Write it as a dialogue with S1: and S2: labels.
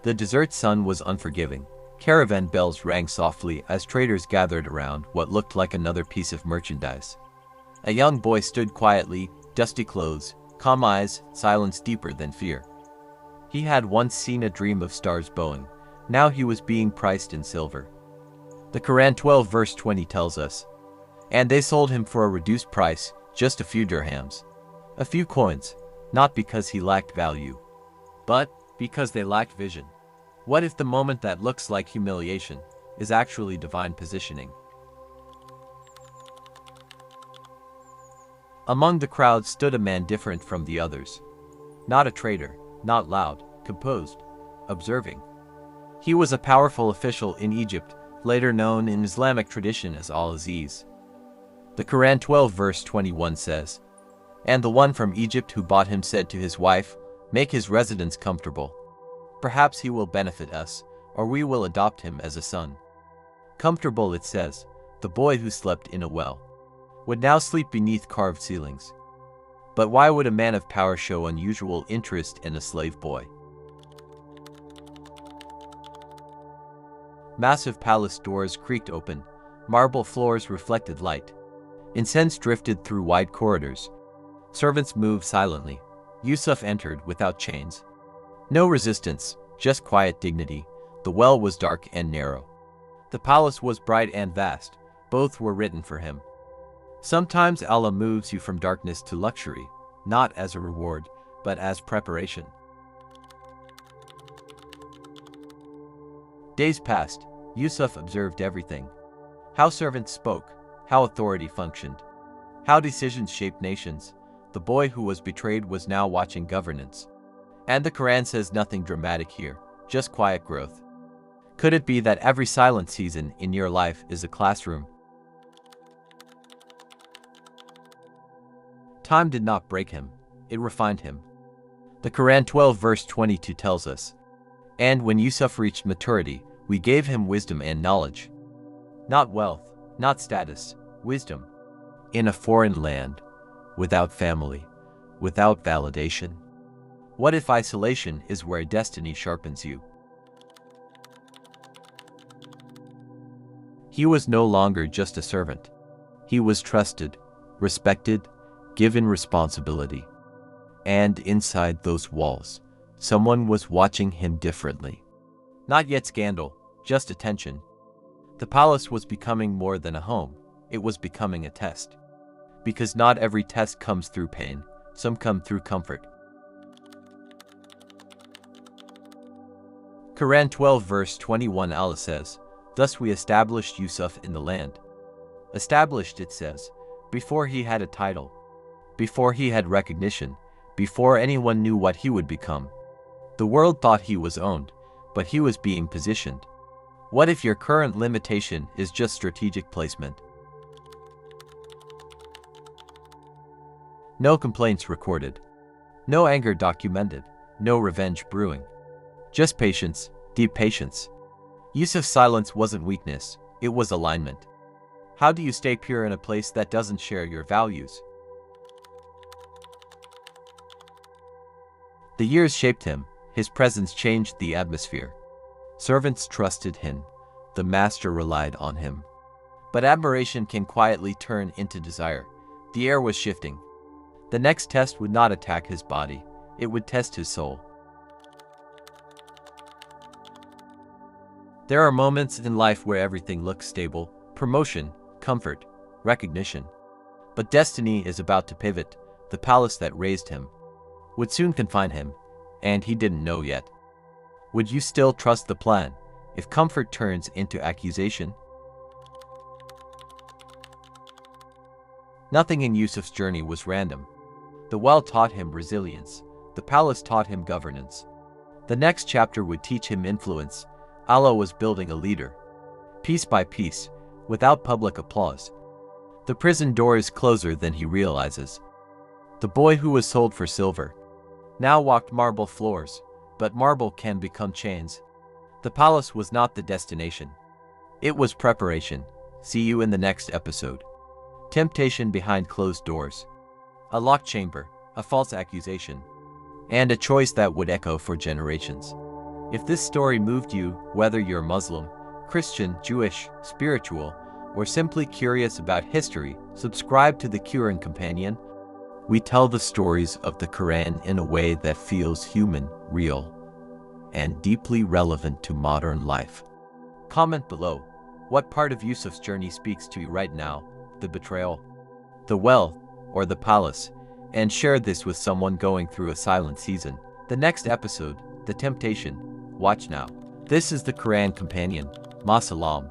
S1: The desert sun was unforgiving. Caravan bells rang softly as traders gathered around what looked like another piece of merchandise. A young boy stood quietly, dusty clothes, calm eyes, silence deeper than fear. He had once seen a dream of stars bowing. Now he was being priced in silver. The Qur'an 12 verse 20 tells us, "And they sold him for a reduced price, just a few dirhams. A few coins, not because he lacked value, but because they lacked vision." What if the moment that looks like humiliation is actually divine positioning? Among the crowd stood a man different from the others. Not a traitor, not loud, composed, observing. He was a powerful official in Egypt, later known in Islamic tradition as Aziz. The Qur'an 12 verse 21 says, "And the one from Egypt who bought him said to his wife, 'Make his residence comfortable. Perhaps he will benefit us, or we will adopt him as a son.'" Comfortable, it says, the boy who slept in a well would now sleep beneath carved ceilings. But why would a man of power show unusual interest in a slave boy? Massive palace doors creaked open, marble floors reflected light. Incense drifted through wide corridors. Servants moved silently. Yusuf entered without chains. No resistance, just quiet dignity. The well was dark and narrow. The palace was bright and vast. Both were written for him. Sometimes Allah moves you from darkness to luxury, not as a reward, but as preparation. Days passed. Yusuf observed everything. How servants spoke, how authority functioned, how decisions shaped nations. The boy who was betrayed was now watching governance. And the Quran says nothing dramatic here, just quiet growth. Could it be that every silent season in your life is a classroom? Time did not break him, it refined him. The Quran 12 verse 22 tells us, "And when Yusuf reached maturity, we gave him wisdom and knowledge." Not wealth, not status, wisdom. In a foreign land, without family, without validation. What if isolation is where destiny sharpens you? He was no longer just a servant. He was trusted, respected, given responsibility. And inside those walls, someone was watching him differently. Not yet scandal, just attention. The palace was becoming more than a home. It was becoming a test. Because not every test comes through pain, some come through comfort. Quran 12 verse 21 Allah says, "Thus we established Yusuf in the land." Established, it says, before he had a title, before he had recognition, before anyone knew what he would become. The world thought he was owned, but he was being positioned. What if your current limitation is just strategic placement? No complaints recorded. No anger documented. No revenge brewing. Just patience, deep patience. Yusuf's silence wasn't weakness, it was alignment. How do you stay pure in a place that doesn't share your values? The years shaped him, his presence changed the atmosphere. Servants trusted him, the master relied on him. But admiration can quietly turn into desire. The air was shifting. The next test would not attack his body, it would test his soul. There are moments in life where everything looks stable, promotion, comfort, recognition. But destiny is about to pivot. The palace that raised him would soon confine him, and he didn't know yet. Would you still trust the plan if comfort turns into accusation? Nothing in Yusuf's journey was random. The well taught him resilience. The palace taught him governance. The next chapter would teach him influence. Allah was building a leader. Piece by piece, without public applause. The prison door is closer than he realizes. The boy who was sold for silver now walked marble floors, but marble can become chains. The palace was not the destination. It was preparation. See you in the next episode. Temptation behind closed doors. A locked chamber, a false accusation, and a choice that would echo for generations. If this story moved you, whether you're Muslim, Christian, Jewish, spiritual, or simply curious about history, subscribe to the Qur'an Companion. We tell the stories of the Quran in a way that feels human, real, and deeply relevant to modern life. Comment below, what part of Yusuf's journey speaks to you right now, the betrayal, the well, or the palace, and share this with someone going through a silent season. The next episode, the temptation, watch now. This is the Quran Companion. Ma salam.